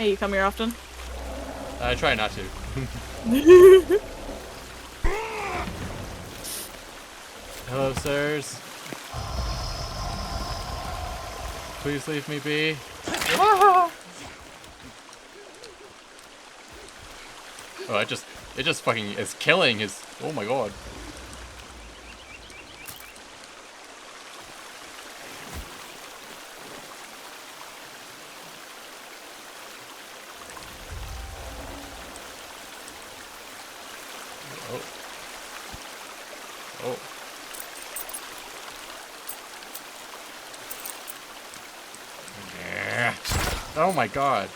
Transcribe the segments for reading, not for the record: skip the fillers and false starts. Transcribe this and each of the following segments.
Hey, you come here often? I try not to. Hello, sirs. Please leave me be. Oh, it just fucking is killing his. Oh my god. Oh. Oh. Yeah. Oh my god.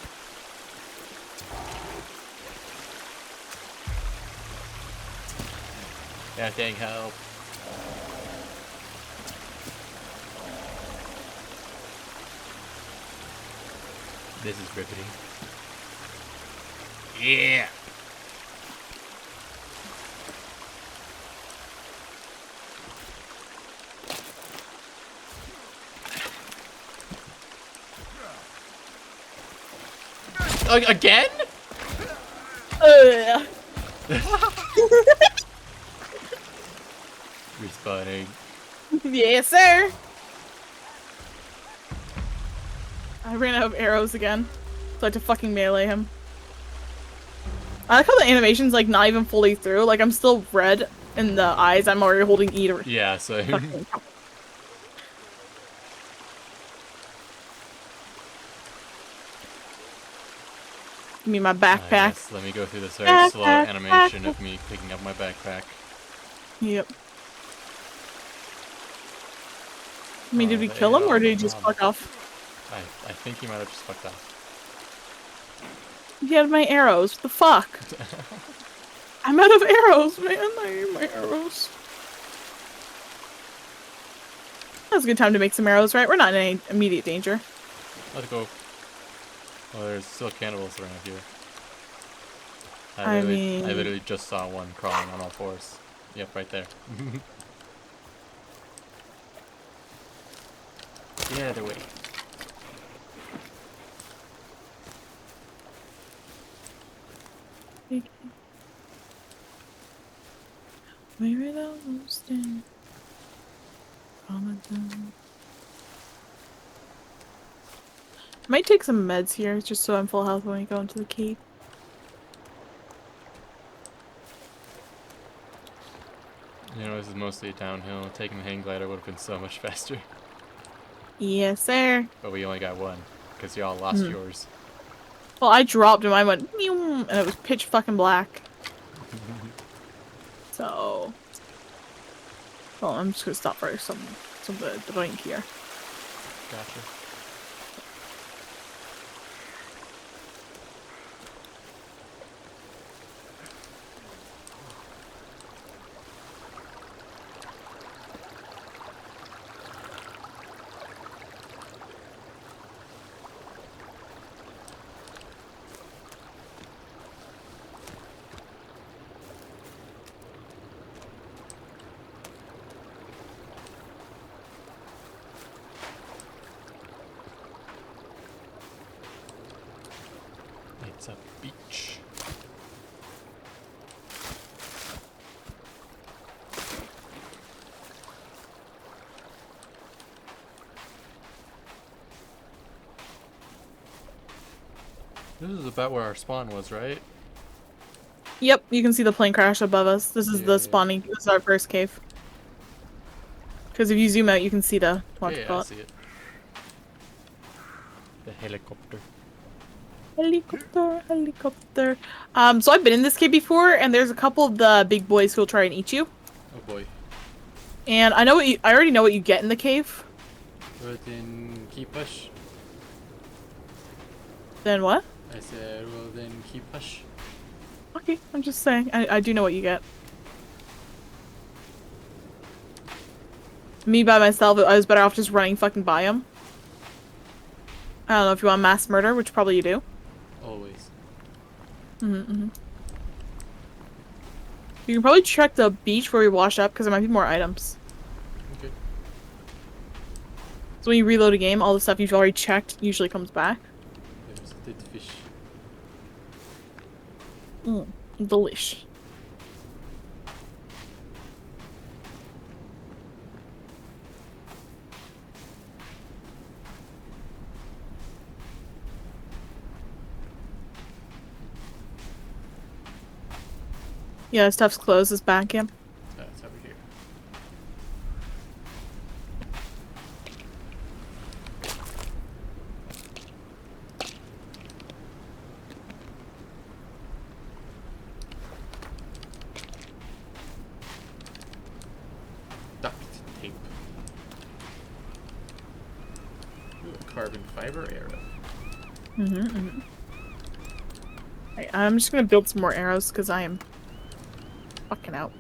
Yeah, dang help. This is riveting. Yeah. Again? Respawning. Yes, sir. I ran out of arrows again, so I had to fucking melee him. I like how the animation's like not even fully through. Like I'm still red in the eyes. I'm already holding E to Yeah, so. fucking. Give me my backpack. Yes, let me go through this very slow animation of me picking up my backpack. Yep. I mean, did we kill him or did he just fuck off? I think he might have just fucked off. He had my arrows. What the fuck? I'm out of arrows, man. I need my arrows. That's a good time to make some arrows, right? We're not in any immediate danger. Let's go. Oh, there's still cannibals around here. I I mean... literally just saw one crawling on all fours. Yep, right there. Get out of the way. We're almost in. Might take some meds here, just so I'm full health when we go into the cave. You know, this is mostly a downhill. Taking the hang glider would have been so much faster. Yes, sir. But we only got one, because y'all lost yours. Well, I dropped him. I went, and it was pitch fucking black. So, well, I'm just gonna stop for some drink here. Gotcha. It's a beach. This is about where our spawn was, right? Yep, you can see the plane crash above us. This is the spawning. This is our first cave. Because if you zoom out, you can see the launch I spot. see it. The helicopter. Helicopter. So I've been in this cave before, and there's a couple of the big boys who'll try and eat you. Oh boy. And I already know what you get in the cave. But then keep push. Then what? I said, well then keep push. Okay, I'm just saying. I do know what you get. Me by myself, I was better off just running fucking by him. I don't know if you want mass murder, which probably you do. Always. You can probably check the beach where we wash up, because there might be more items. Okay. So when you reload a game, all the stuff you've already checked usually comes back. There's dead fish. Delish. Yeah, stuff's closed. Is back in. That's over here. Duct tape. Ooh, a carbon fiber arrow. Right, I'm just gonna build some more arrows because I am fucking out.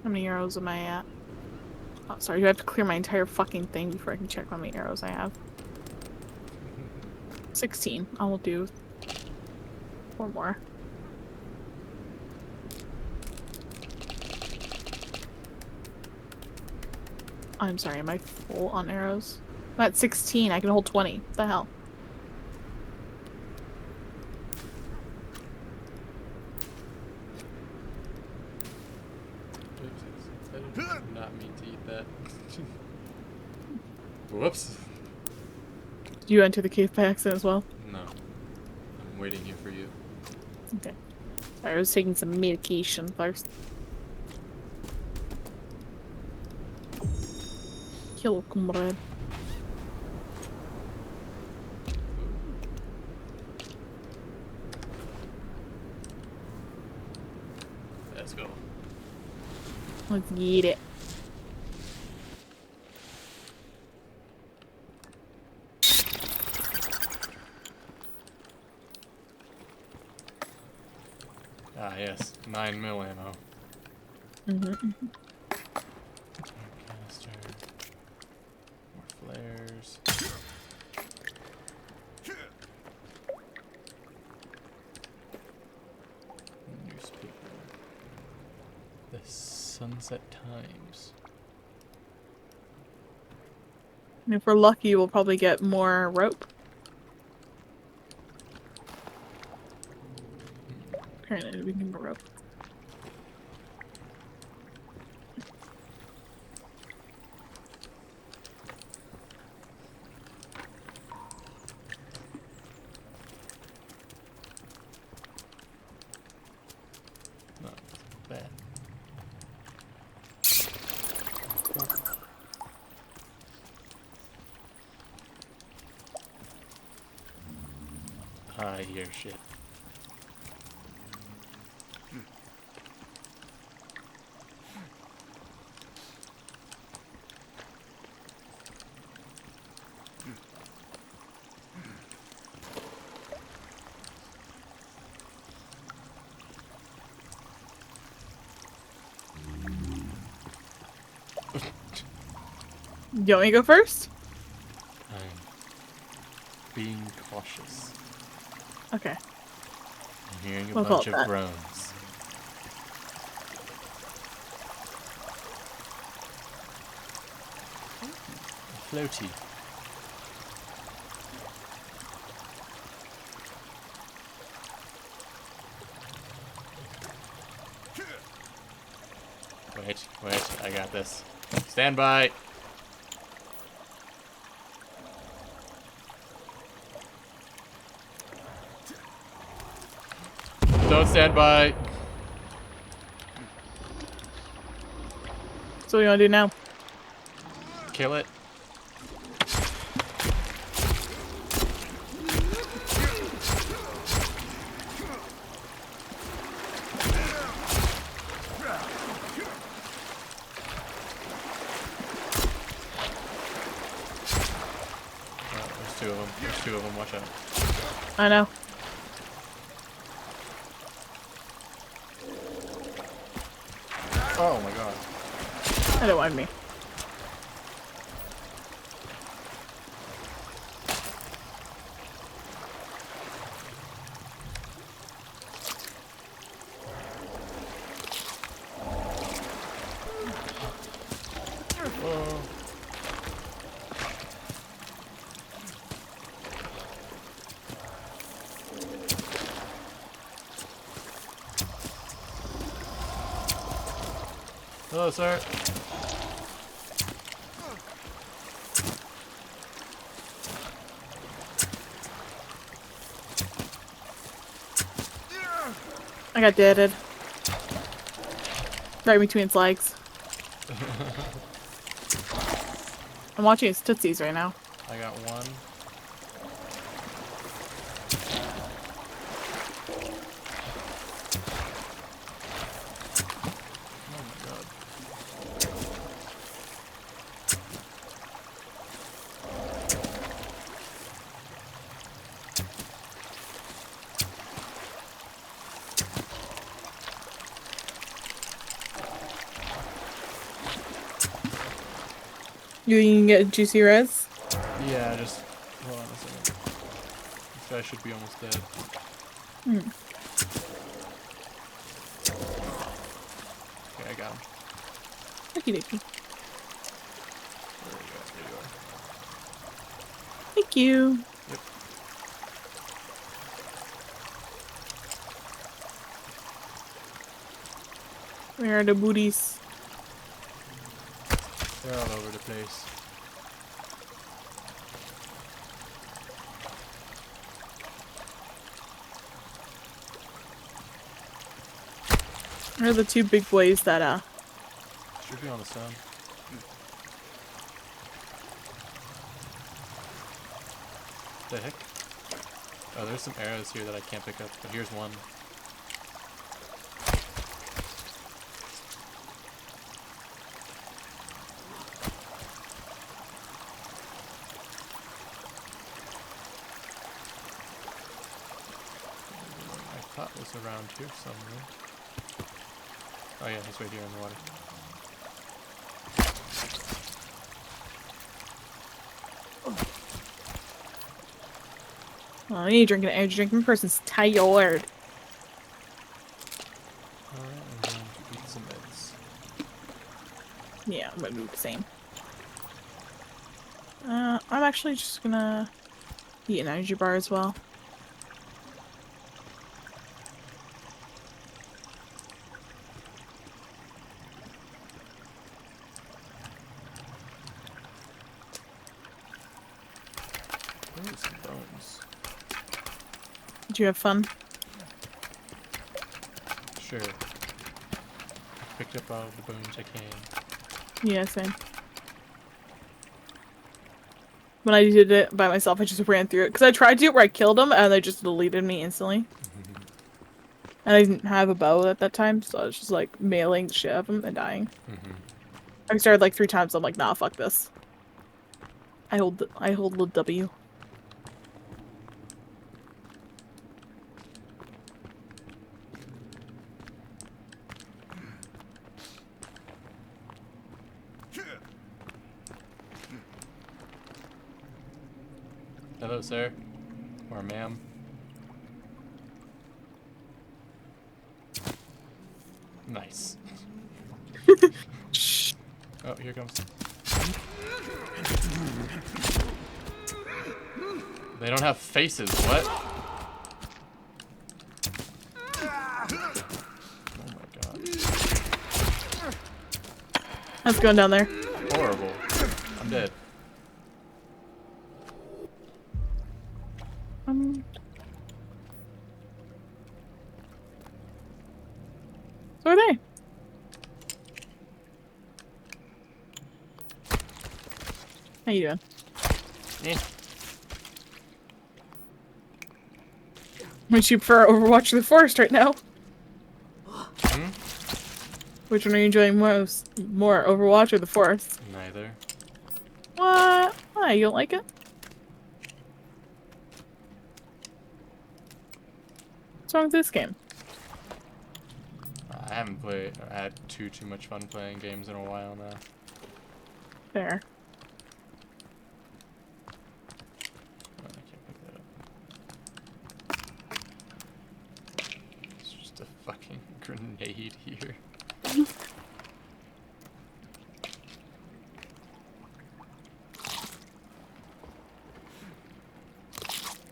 How many arrows am I at? Oh, sorry, do I have to clear my entire fucking thing before I can check how many arrows I have? 16. I will do 4 more. I'm sorry, am I full on arrows? I'm at 16. I can hold 20. What the hell? Oops, I did not mean to eat that. Whoops. Did you enter the cave by accident as well? No. I'm waiting here for you. Okay. Sorry, I was taking some medication first. Hello, comrade. Let's go. Let's get it. Ah, yes. 9 mil ammo. Mm-hmm. Canister. More flares. Newspaper. The Sunset Times. And if we're lucky, we'll probably get more rope. Apparently, we need more rope. Not bad. I hear shit. You want me to go first? I'm being cautious. Okay. I'm hearing a We'll call bunch it of that. groans. A floaty. Wait, I got this. Stand by! Don't stand by! So what do you want to do now? Kill it. them. Watch out. I know. Oh my god. I don't mind me. Whoa. Hello, sir. I got deaded. Right between its legs. I'm watching its tootsies right now. I got one. Oh my god. You think you can get juicy res? Yeah, just hold on a second. This guy should be almost dead. Hmm. Okay, I got him. Okie dokie. There you go. There you are. Thank you. Yep. Where are the booties? They're all over the place. Where are the two big boys that Should be on the sun. The heck? Oh, there's some arrows here that I can't pick up, but here's one. I thought it was around here somewhere. Oh yeah, he's right here in the water. Oh, you drinking an energy drink. My person's tired. Alright, and then eat some meds. Yeah, I'm gonna do the same. I'm actually just gonna eat an energy bar as well. Ooh, some bones. Did you have fun? Sure. Picked up all the bones I can. Yeah, same. When I did it by myself, I just ran through it. Because I tried to do it where I killed them, and they just deleted me instantly. And I didn't have a bow at that time, so I was just like mailing the shit out of them and dying. I started like 3 times, I'm like, nah, fuck this. I hold the W. Hello, sir. Or ma'am. Nice. Shh. Oh, here comes. They don't have faces, what? Oh my god. How's it going down there? Horrible. I'm dead. So are they? How you doing? Eh. Would you prefer Overwatch or the Forest right now? Hmm? Which one are you enjoying most? More, Overwatch or the Forest? Neither. What? Why? You don't like it? What's wrong with this game? I haven't played or had too much fun playing games in a while now. There. Oh, I can't pick that up. It's just a fucking grenade here.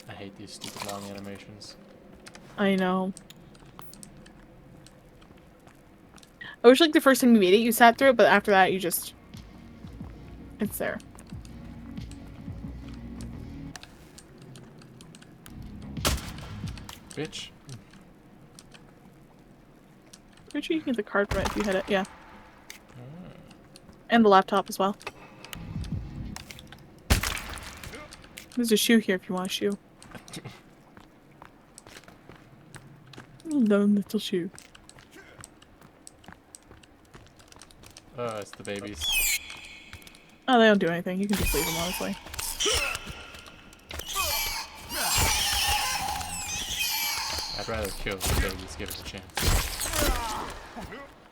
I hate these stupid long animations. I know. I wish like the first time you made it, you sat through it, but after that, you just... It's there. Bitch. Pretty sure you can get the card from it if you hit it, yeah. Ah. And the laptop as well. There's a shoe here if you want a shoe. No little shoe. Oh, it's the babies. Oh, they don't do anything. You can just leave them, honestly. I'd rather kill the babies, give it a chance.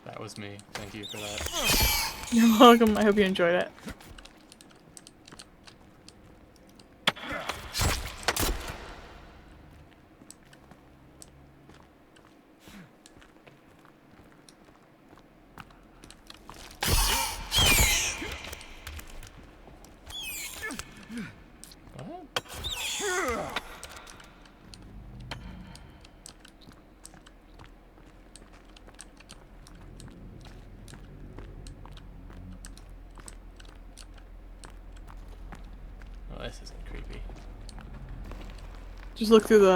That was me. Thank you for that. You're welcome. I hope you enjoyed it. What? Oh, this isn't creepy. Just look through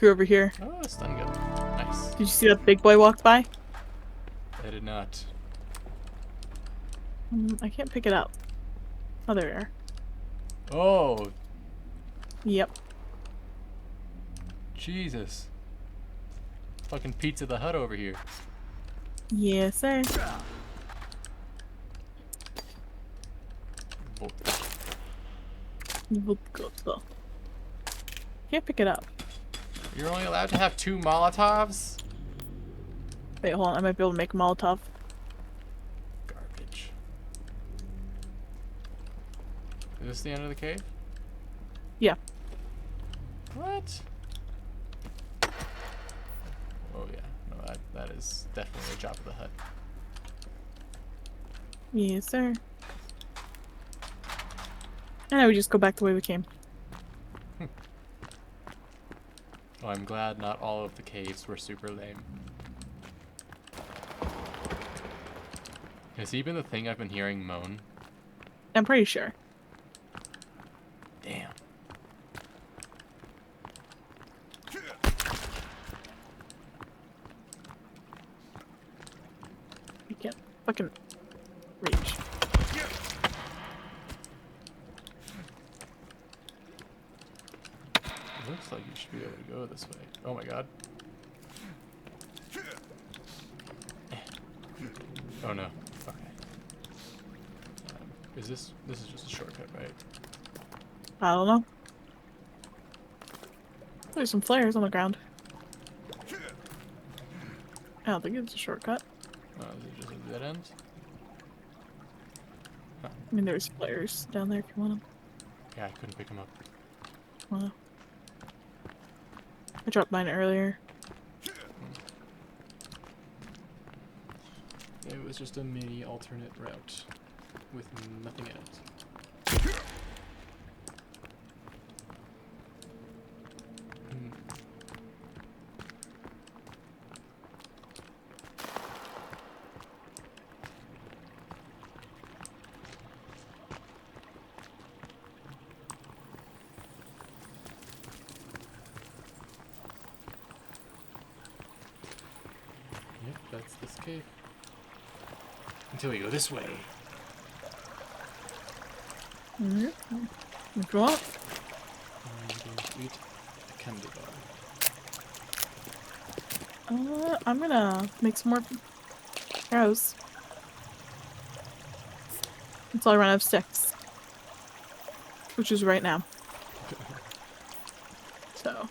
over here. Oh, a stun gun. Nice. Did you see that big boy walk by? I did not. I can't pick it up. Oh, there you are. Oh, Yep. Jesus. Fucking Pizza the Hut over here. Yes, sir. Vodka. Can't pick it up. You're only allowed to have 2 Molotovs? Wait, hold on. I might be able to make a Molotov. Garbage. Is this the end of the cave? Yeah. What? Oh yeah, no, that is definitely a job of the hut. Yes, sir. And now we just go back the way we came. Oh, I'm glad not all of the caves were super lame. Has he been the thing I've been hearing moan? I'm pretty sure. Damn. You can't fucking reach. It looks like you should be able to go this way. Oh my god. Oh no. Okay. This is just a shortcut, right? I don't know. There's some flares on the ground. I don't think it's a shortcut. Oh, is it just a dead end? I mean, there's flares down there if you want them. Yeah, I couldn't pick him up. Well, I dropped mine earlier. It was just a mini alternate route with nothing in it. Yep, that's this cave. Until we go this way. If you want. I'm going to eat a candy bar. I'm gonna make some more arrows. Until I run out of sticks. Which is right now. So.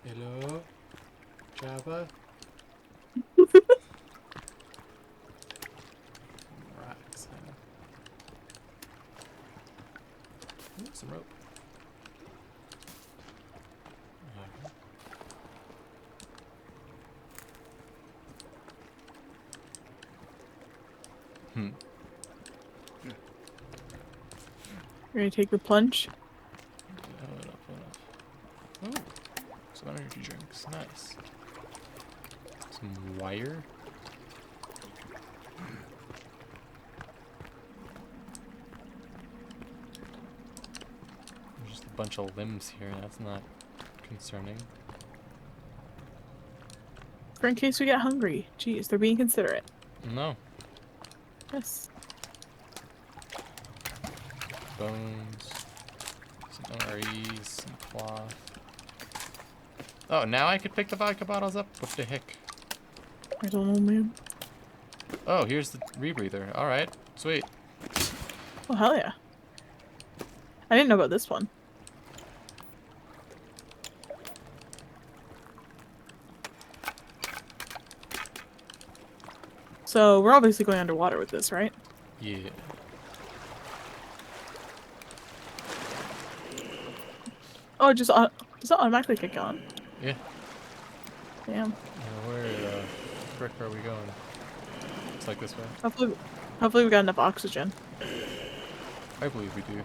Hello? Java? Rocks, huh? Ooh, some rope. Hmm. Ready to take the plunge? Hold up, hold up. Ooh, some energy drinks. Nice. Some wire. There's just a bunch of limbs here. That's not concerning. For in case we get hungry. Jeez, they're being considerate. No. Yes. Bones. Some MREs. Some cloth. Oh, now I could pick the vodka bottles up? What the heck? I don't know, man. Oh, here's the rebreather. Alright. Sweet. Oh, hell yeah. I didn't know about this one. So, we're obviously going underwater with this, right? Yeah. Oh, does it automatically kick on? Yeah. Damn. Where the frick are we going? It's like this way. Hopefully we got enough oxygen. I believe we do.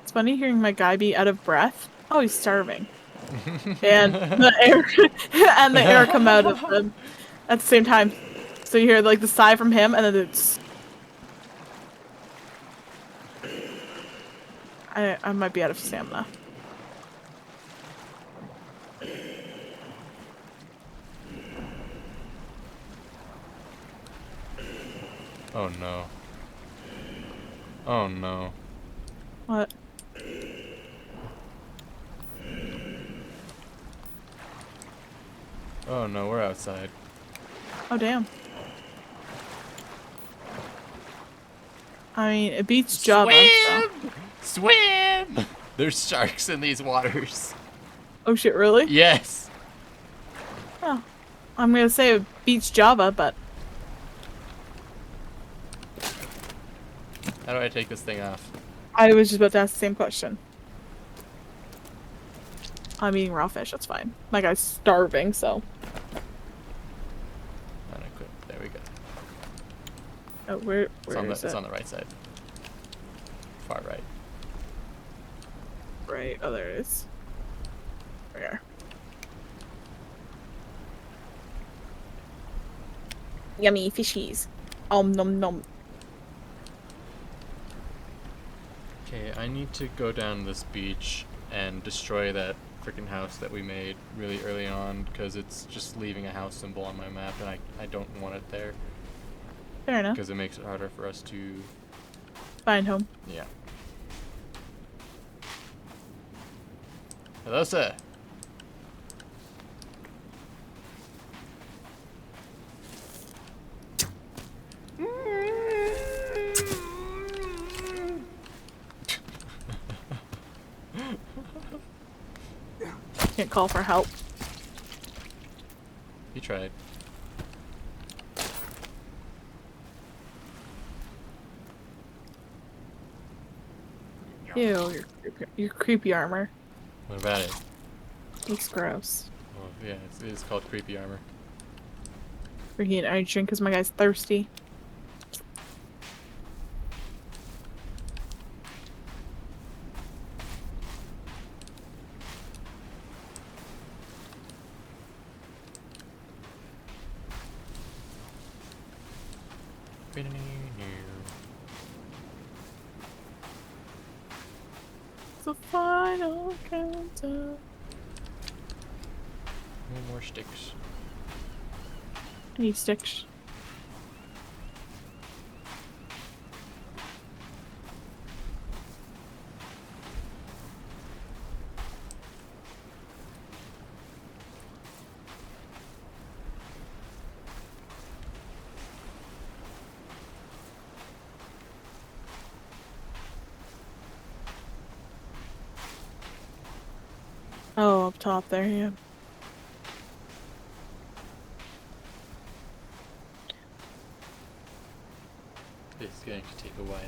It's funny hearing my guy be out of breath. Oh, he's starving. And the air and the air come out of him at the same time. So you hear like the sigh from him and then it's I might be out of stamina. Oh no. Oh no. What? Oh no, we're outside. Oh damn. I mean, it beats Java. So. Swim! There's sharks in these waters. Oh shit, really? Yes. Oh. I'm gonna say it beats Java, but How do I take this thing off? I was just about to ask the same question. I'm eating raw fish, that's fine. My guy's starving, so. Unequip. There we go. Oh, where It's is on the right side. Far right. Right, oh there it is. Where? Yummy fishies. Nom nom. Okay, I need to go down this beach and destroy that freaking house that we made really early on because it's just leaving a house symbol on my map and I don't want it there Fair enough. because it makes it harder for us to... Find home. Yeah. Hello, sir. Can't call for help. He tried. Ew, your creepy armor. What about it? Looks gross. Well, yeah, it is called creepy armor. Freaking energy drink because my guy's thirsty. It's the final countdown. No more sticks. I need sticks. up top there, yeah. It's going to take a while.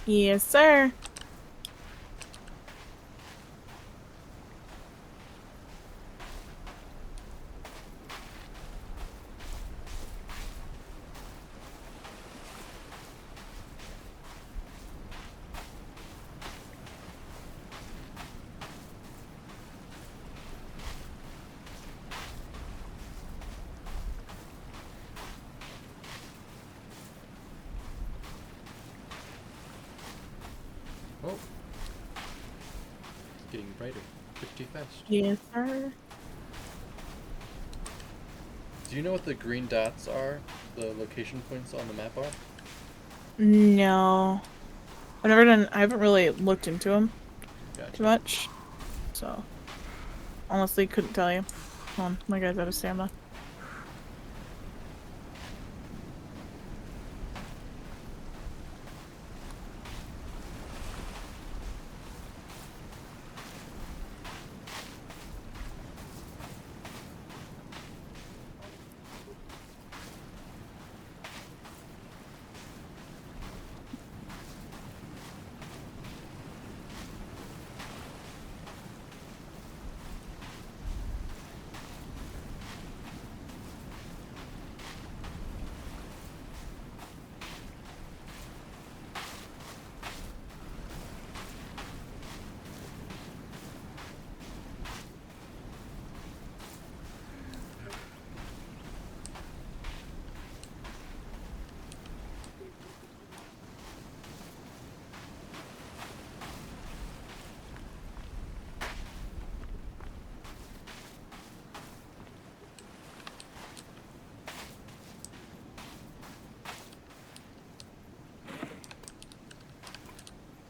Yes, sir. Oh. It's getting brighter. Pretty fast. Yes, sir. Do you know what the green dots are? The location points on the map are? No. I haven't really looked into them Gotcha. too much. So, honestly, couldn't tell you. Hold on, my guy's out of stamina.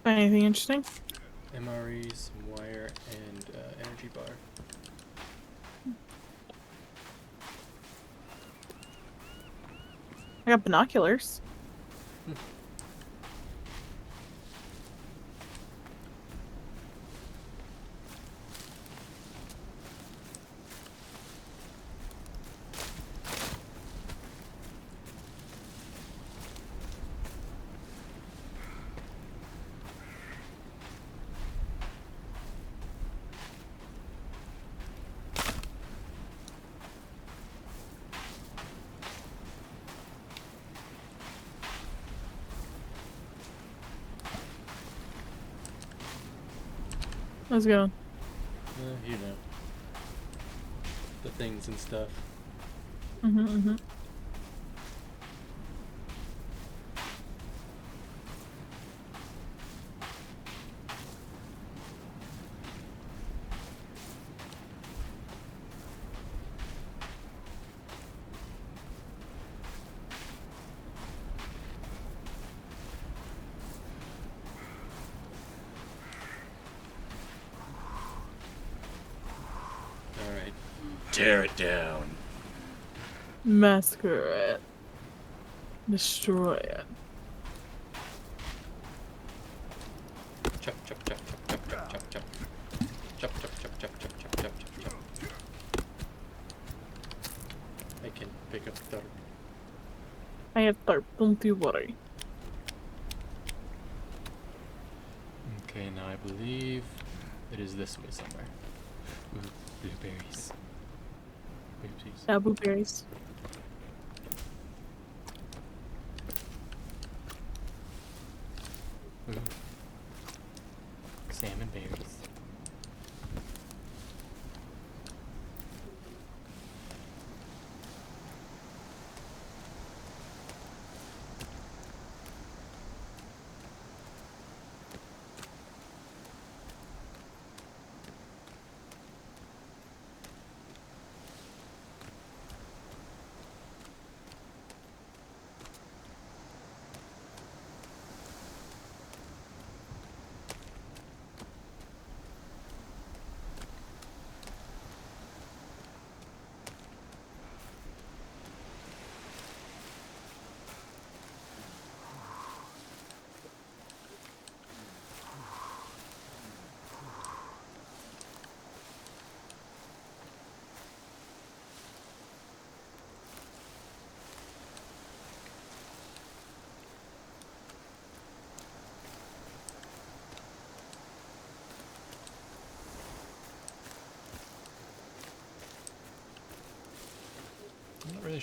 Anything interesting? MRE, some wire, and energy bar. I got binoculars. Let's go. You know. The things and stuff. Mm-hmm. Alright. Tear it down. Massacre it. Destroy it. Chop, chop, chop, chop, chop, chop, chop, chop. Chop, chop, chop, chop, chop, chop, chop, chop, chop. I can pick up the... I have tarp, don't you worry. Okay, now I believe it is this way somewhere. Ooh, blueberries. Oopsies. Blueberries. Ooh. Salmon berries.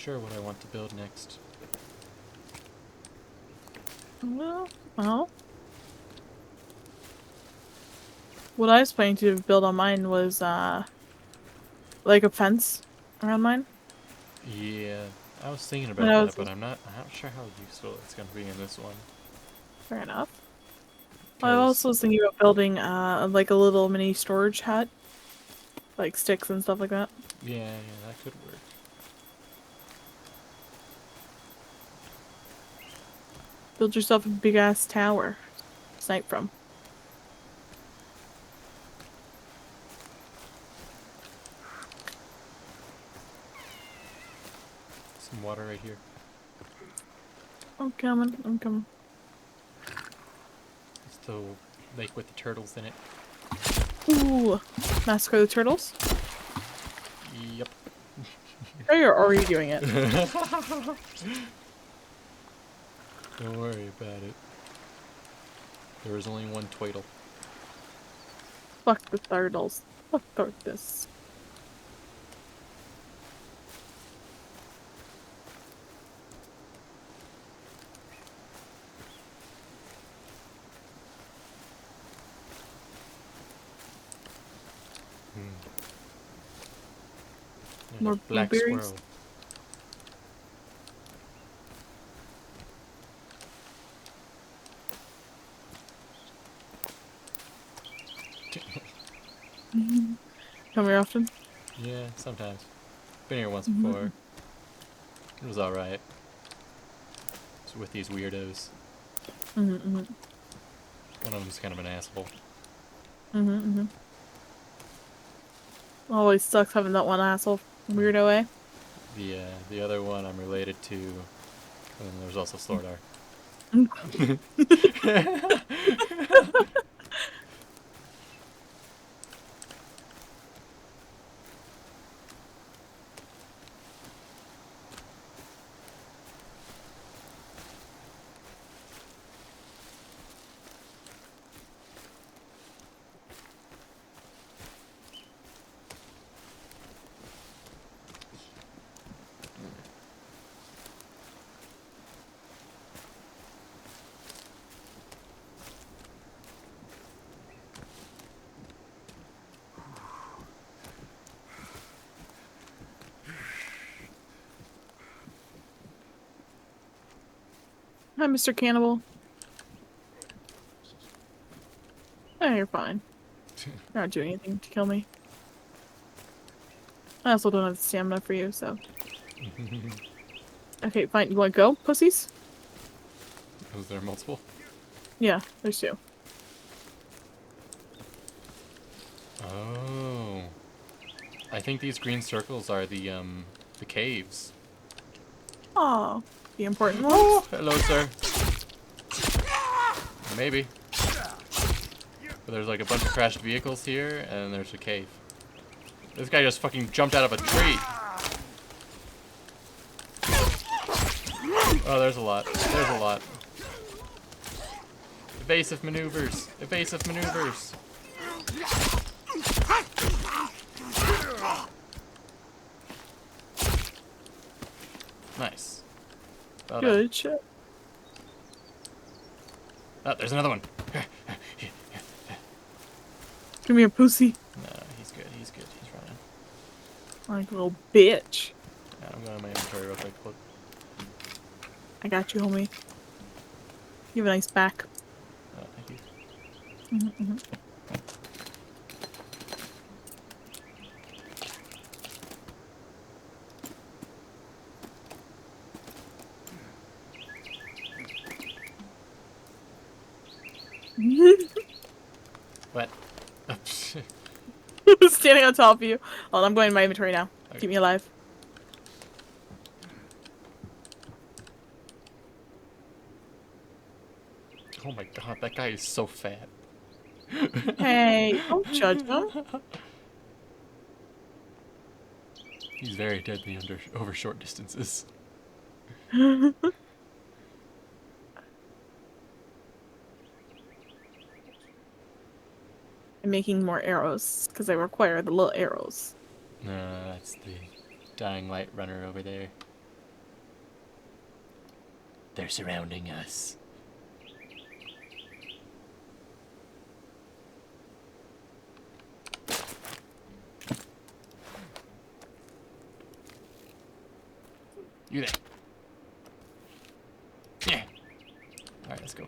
sure what I want to build next. Well, what I was planning to build on mine was, like a fence around mine. Yeah, I was thinking And about I that, was but I'm not sure how useful it's going to be in this one. fair enough. I Cause also was thinking about building, like a little mini storage hut, like sticks and stuff like that. yeah, that could work. Build yourself a big ass tower. Snipe from. Some water right here. I'm coming. I'm coming. It's the lake with the turtles in it. Ooh, massacre the turtles. Yep. Oh, you're already doing it. Don't worry about it. There was only one twaddle. Fuck the turtles. Fuck this. And More a black blueberries? squirrel. Come here often. Yeah, sometimes. Been here once Mm-hmm. before. It was alright. It's with these weirdos. Mm-hmm. One of them's kind of an asshole. Mm-hmm. Always sucks having that one asshole weirdo, eh? The other one I'm related to, and then there's also Sordar. Hi, Mr. Cannibal. Oh, you're fine. You're not doing anything to kill me. I also don't have the stamina for you, so. Okay, fine. You want to go, pussies? Was there multiple? Yeah, there's two. Oh. I think these green circles are the caves. Oh, the important Oh, ones. hello, sir. Maybe. But there's like a bunch of crashed vehicles here, and there's a cave. This guy just fucking jumped out of a tree. Oh, there's a lot. There's a lot. Evasive maneuvers. Evasive maneuvers. Nice. Well done. Good shit. Oh, there's another one. Come here, pussy. No, he's good. He's good. He's running. Like a little bitch. I'm going to my inventory real quick. Look. I got you, homie. You have a nice back. Oh, thank you. Mm-hmm. What? Standing on top of you. Oh, I'm going to my inventory now. Okay. Keep me alive. Oh my god, that guy is so fat. Hey, don't judge him. He's very deadly over short distances. I'm making more arrows because I require the little arrows. No, that's the dying light runner over there. They're surrounding us. You there. Yeah. Alright, let's go.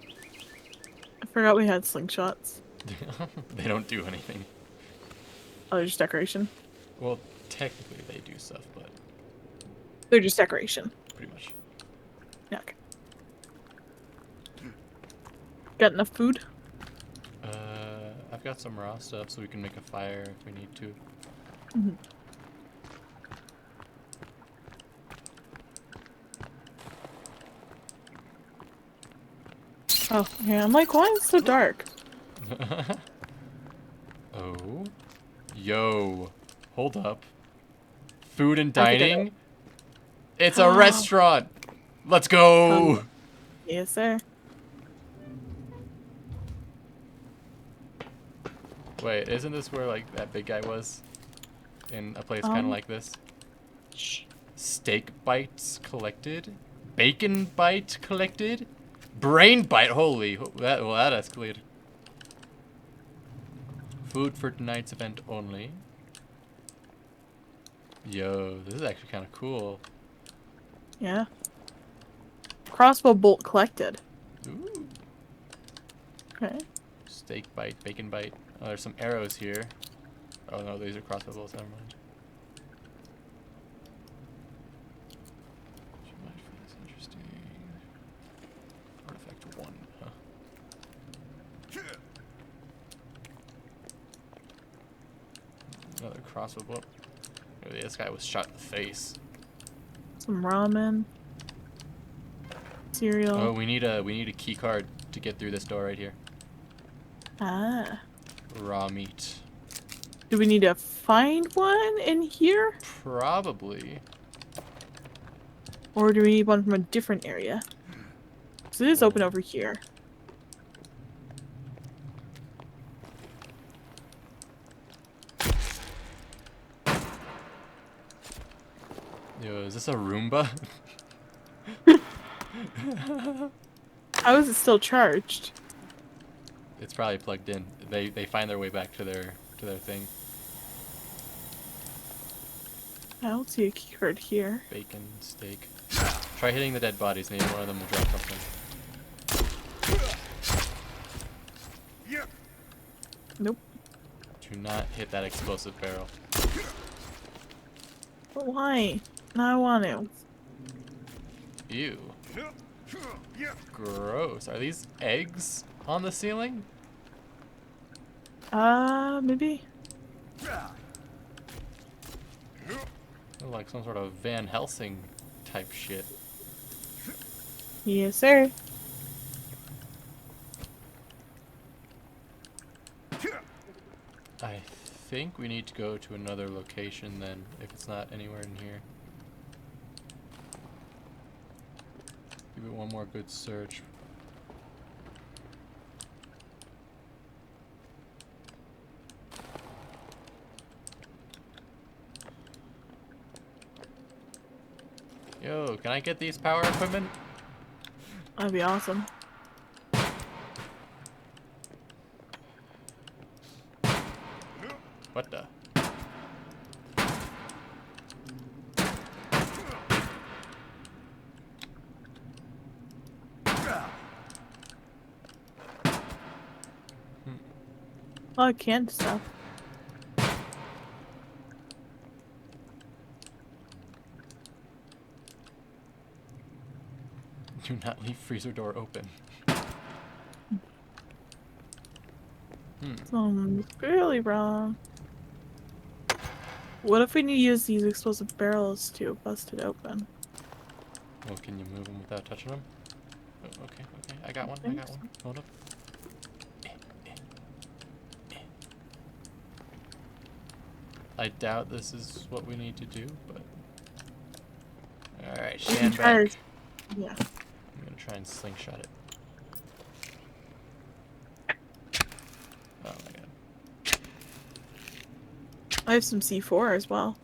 I forgot we had slingshots. They don't do anything. Oh, they're just decoration. Well, technically they do stuff, but They're just decoration. pretty much. Yeah, okay. Got enough food? I've got some raw stuff so we can make a fire if we need to. Mm-hmm. Oh, yeah, I'm like, why is it so dark? Oh. Yo. Hold up. Food and I think I know. dining? It's a restaurant! Let's go! Yes, sir. Wait, isn't this where, like, that big guy was? In a place kind of like this? Steak bites collected? Bacon bite collected? Brain bite? Holy. That escalated. Food for tonight's event only. Yo, this is actually kind of cool. Yeah. Crossbow bolt collected. Ooh. Okay. Steak bite, bacon bite. Oh, there's some arrows here. Oh no, these are crossbow bolts. Never mind. You might find this interesting. Artifact 1, huh? Another crossbow bolt. Maybe this guy was shot in the face. Some ramen. Cereal. Oh, we need a key card to get through this door right here. Ah. Raw meat. Do we need to find one in here? Probably. Or do we need one from a different area? So it is open over here. Yo, is this a Roomba? How is it still charged? It's probably plugged in. They find their way back to their thing. I don't see a key card here. Bacon, steak. Try hitting the dead bodies. Maybe one of them will drop something. Nope. Do not hit that explosive barrel. But why? No, I want to. Ew. Gross. Are these eggs on the ceiling? Maybe? Like some sort of Van Helsing type shit. Yes, sir. I think we need to go to another location then, if it's not anywhere in here. Give it one more good search. Yo, can I get these power equipment? That'd be awesome. What the? A lot of canned stuff. Do not leave freezer door open. Something's really wrong. What if we need to use these explosive barrels to bust it open? Well, can you move them without touching them? Oh, okay, okay. I got one. I think got one. Hold up. I doubt this is what we need to do, but... Alright, We can stand try back. to- Yeah. I'm gonna try and slingshot it. Oh my god. I have some C4 as well.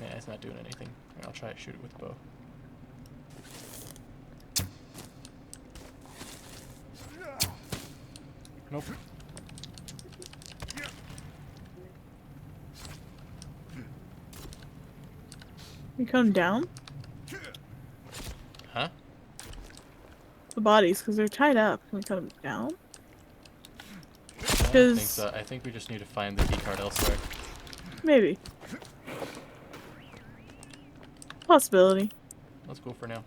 Yeah, it's not doing anything. I'll try to shoot it with a bow. Nope. You come down Huh? the bodies because they're tied up. Can we cut them down? I don't think so. I think we just need to find the key card elsewhere. Maybe. Possibility. Let's go for now.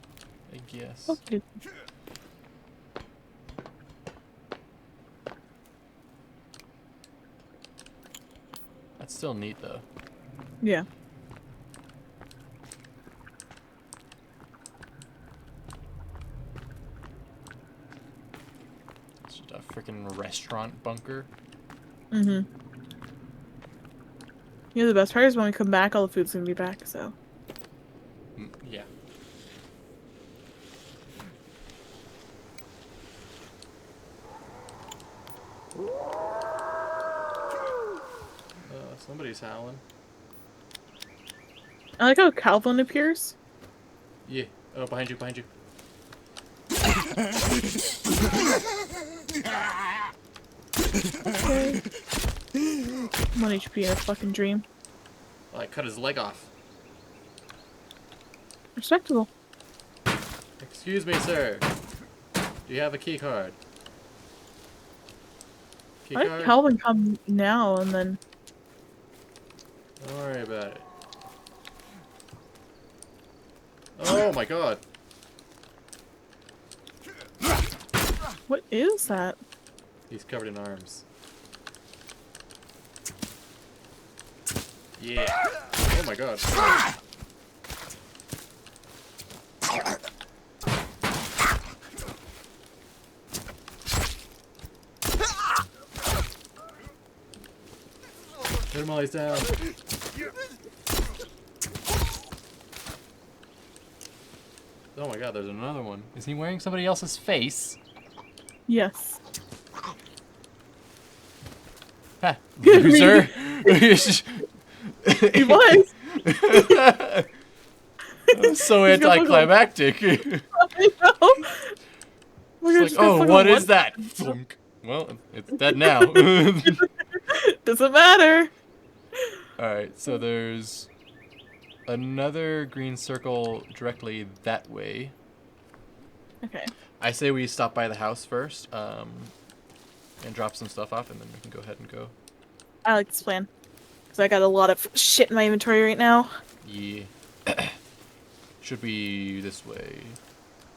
I guess. Okay. That's still neat though. Yeah. It's just a freaking restaurant bunker. Mm-hmm. You know, the best part is when we come back, all the food's gonna be back, so. Yeah. Somebody's howling. I like how Calvin appears. Yeah. Oh, behind you, behind you. Okay. 1 HP in a fucking dream. Well, I cut his leg off. Respectable. Excuse me, sir. Do you have a key card? Key Why did card? Calvin come now and then? Don't worry about it. Oh my god. What is that? He's covered in arms. Yeah. Oh my god. Hit him while he's down. Oh my god, there's another one. Is he wearing somebody else's face? Yes. Ha! Loser! He was! So He's gonna anticlimactic. I know. It's like, oh, what is that? Thunk. Well, it's dead now. Doesn't matter. Alright, so there's another green circle directly that way. Okay. I say we stop by the house first, and drop some stuff off, and then we can go ahead and go. I like this plan. Because I got a lot of shit in my inventory right now. Yeah. Should be this way.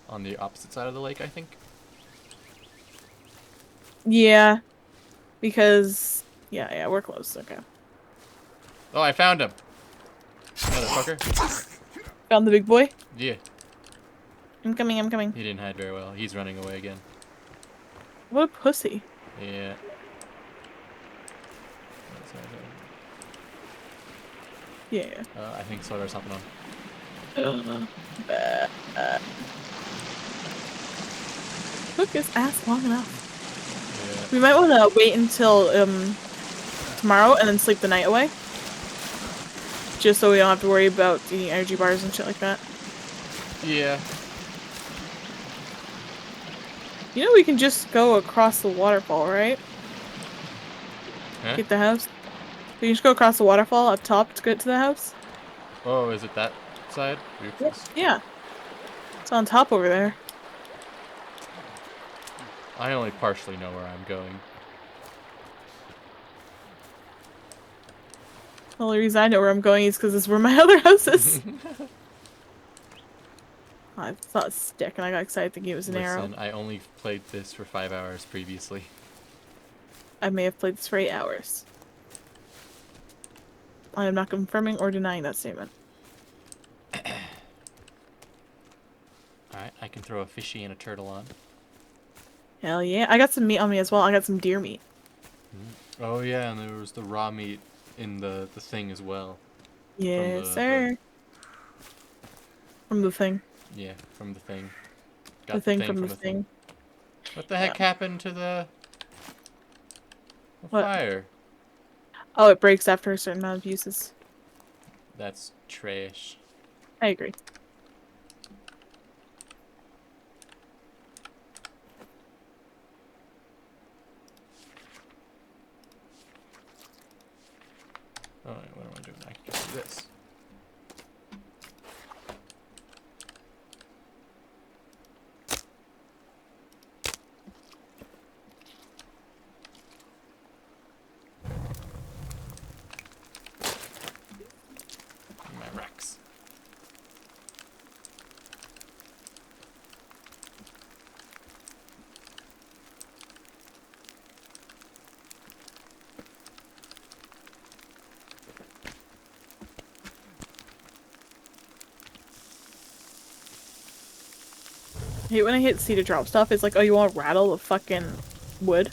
On the opposite side of the lake, I think. Yeah. Because... Yeah, we're close. Okay. Oh, I found him! Motherfucker. Found the big boy? Yeah. I'm coming. He didn't hide very well. He's running away again. What a pussy. Yeah. Yeah. I think Solar's hopping on. Took his ass long enough. Yeah. We might want to wait until tomorrow and then sleep the night away. Just so we don't have to worry about eating energy bars and shit like that. Yeah. You know we can just go across the waterfall, right? Huh? Get the house. We can just go across the waterfall up top to get to the house. Oh, is it that side? Oops. Yeah. It's on top over there. I only partially know where I'm going. The only reason I know where I'm going is because it's where my other house is. I thought it was a stick and I got excited thinking it was an arrow. Listen, I only played this for 5 hours previously. I may have played this for 8 hours. I am not confirming or denying that statement. Alright, I can throw a fishy and a turtle on. Hell yeah. I got some meat on me as well. I got some deer meat. Oh yeah, and there was the raw meat in the thing as well. Yes, sir. From the thing. Yeah, from the thing. The thing from the thing. What the heck happened to the What? fire? Oh, it breaks after a certain amount of uses. That's trash. I agree. Alright, what am I doing? I can do this. My Rex. I hate when I hit C to drop stuff. It's like, oh, you want to rattle the fucking wood?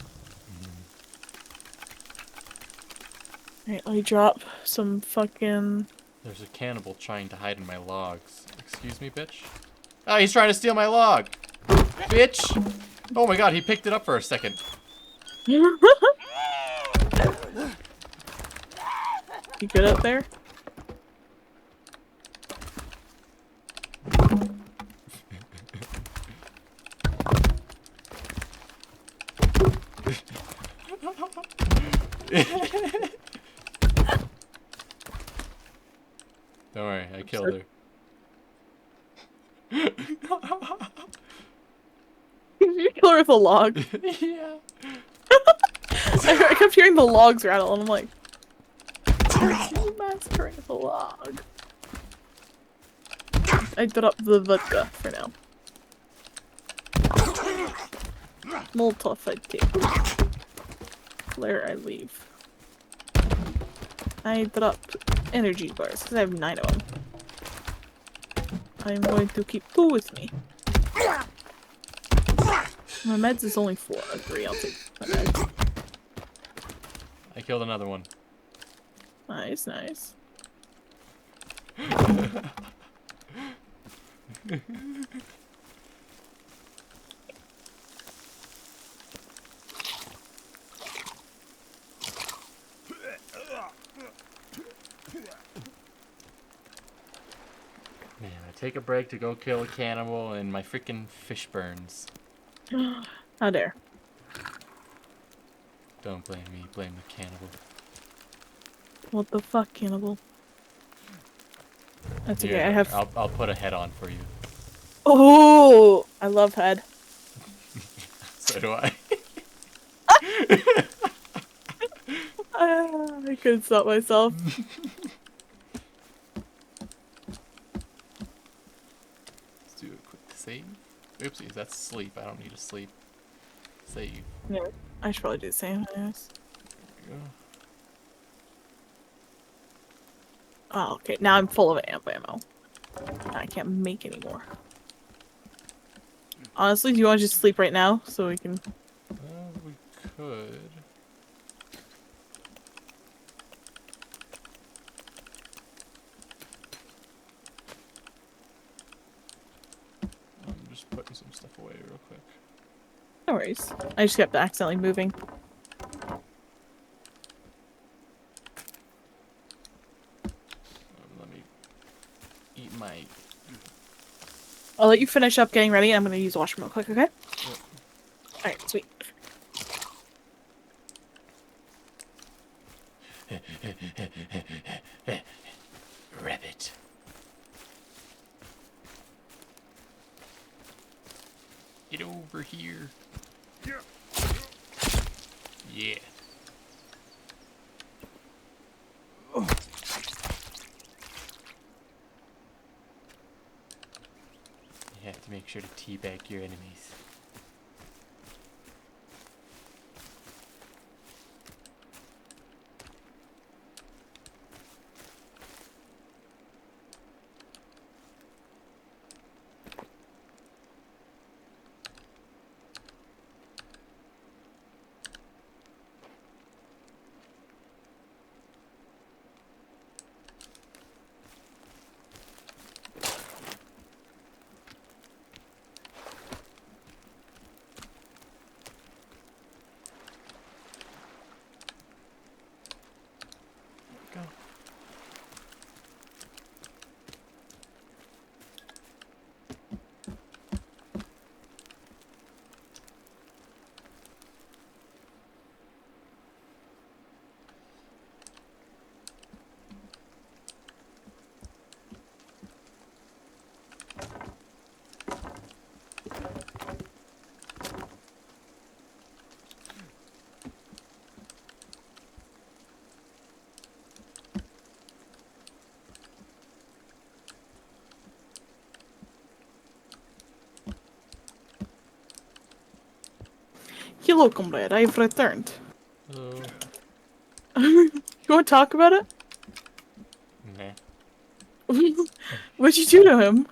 Alright, let me drop some fucking... There's a cannibal trying to hide in my logs. Excuse me, bitch? Oh, he's trying to steal my log! Bitch! Oh my god, he picked it up for a second. You good up there? Don't worry, I killed her. You kill her with a log. Yeah. I kept hearing the logs rattle, and I'm like, you massacring with a log. I dropped the vodka for now. Molotov I take. Flare I leave. I dropped energy bars because I have 9 of them. I'm going to keep 2 with me. My meds is only 4. Agree, I'll take my meds. I killed another one. Nice, nice. Man, I take a break to go kill a cannibal and my freaking fish burns. How dare. Don't blame me, blame the cannibal. What the fuck, cannibal? That's okay, Here, I have... I'll put a head on for you. Oh, I love head. So do I. I couldn't stop myself. Let's do a quick save. Oopsies, that's sleep. I don't need to sleep. Save. Yeah, I should probably do the same. Anyways. There we go. Oh, okay. Now I'm full of amp ammo. I can't make any more. Honestly, do you want to just sleep right now so we can? We could. I'm just putting some stuff away real quick. No worries. I just kept accidentally moving. Let me eat my. I'll let you finish up getting ready. I'm gonna use the washroom real quick, okay? Yep. Alright, sweet. Rabbit. Get over here. Yeah. You have to make sure to teabag your enemies. Hello, comrade. I've returned. Oh, You want to talk about it? nah. What'd you do to him?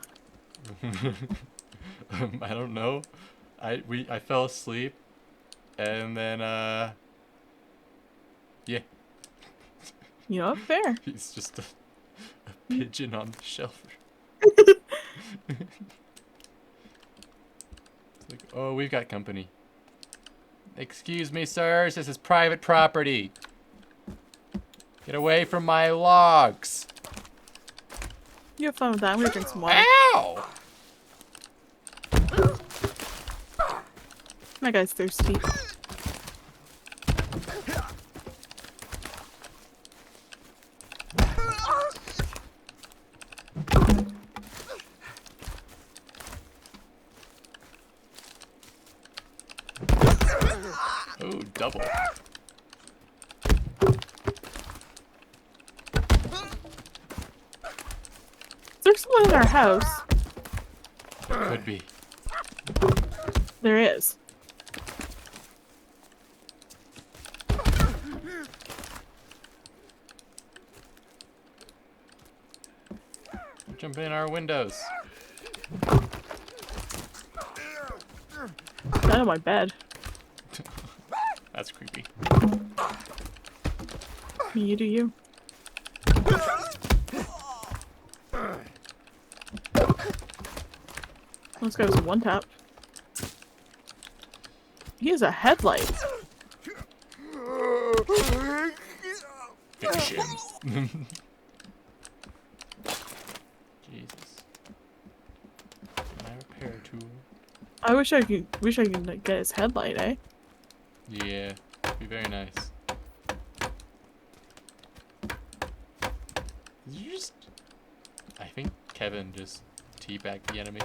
I don't know. I fell asleep, and then yeah, You know, fair. he's just a pigeon on the shelf. It's like, oh, we've got company. Excuse me, sirs. This is private property. Get away from my logs. You have fun with that. I'm gonna drink some water. Ow! My guy's thirsty. Oh, double. Is there someone in our house? Could be. There is. Jumping in our windows. Get out of my bed. That's creepy. You do you. This guy was a one tap. He has a headlight. Finish him. Jesus. My repair tool. I wish I could like, get his headlight, eh? Yeah, be very nice. Did you just... I think Kevin just teabagged the enemy.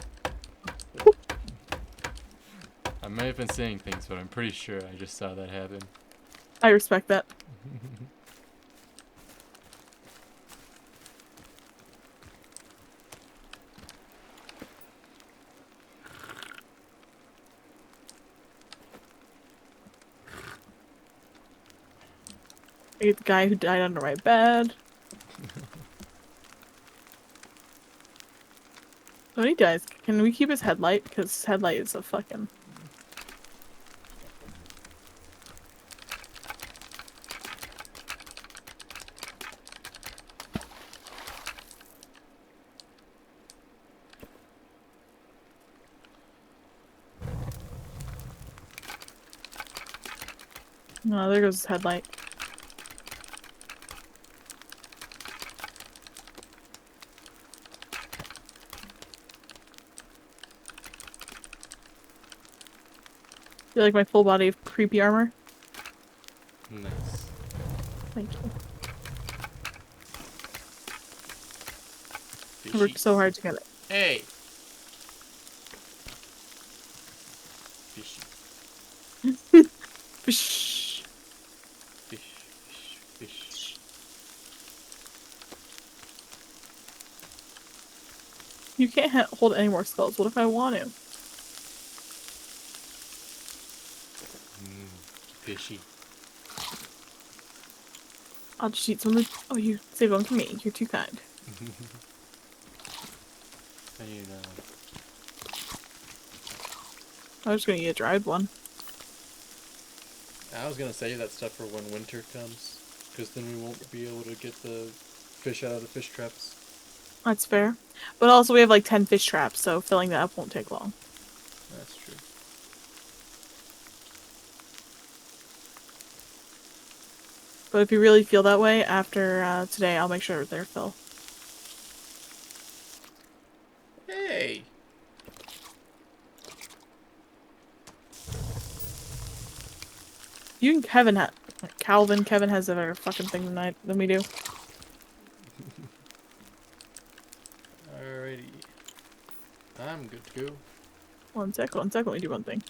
I may have been saying things, but I'm pretty sure I just saw that happen. I respect that. I get the guy who died under my bed. When he dies, can we keep his headlight? Because his headlight is a fucking... Oh, there goes his headlight. You like my full body of creepy armor? Nice. Thank you. I Fishy. worked so hard to get it. Hey! Fishy. Fish. Fish. Fish. Fish. You can't hold any more skulls. What if I want to? Fishy. I'll just eat some of the... Oh, you save one for me. You're too kind. I need I was gonna eat a dried one. I was gonna save that stuff for when winter comes, because then we won't be able to get the fish out of the fish traps. That's fair. But also we have like 10 fish traps, so filling that up won't take long. That's true. But if you really feel that way, after today, I'll make sure they're full. Hey! You and Kevin has a better fucking thing than we do. Alrighty. I'm good to go. One sec, let me do one thing.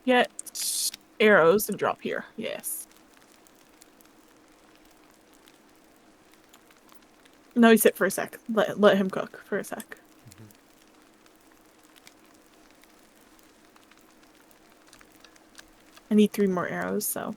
Get arrows and drop here. Yes. No, you sit for a sec. Let him cook for a sec. I need 3 more arrows, so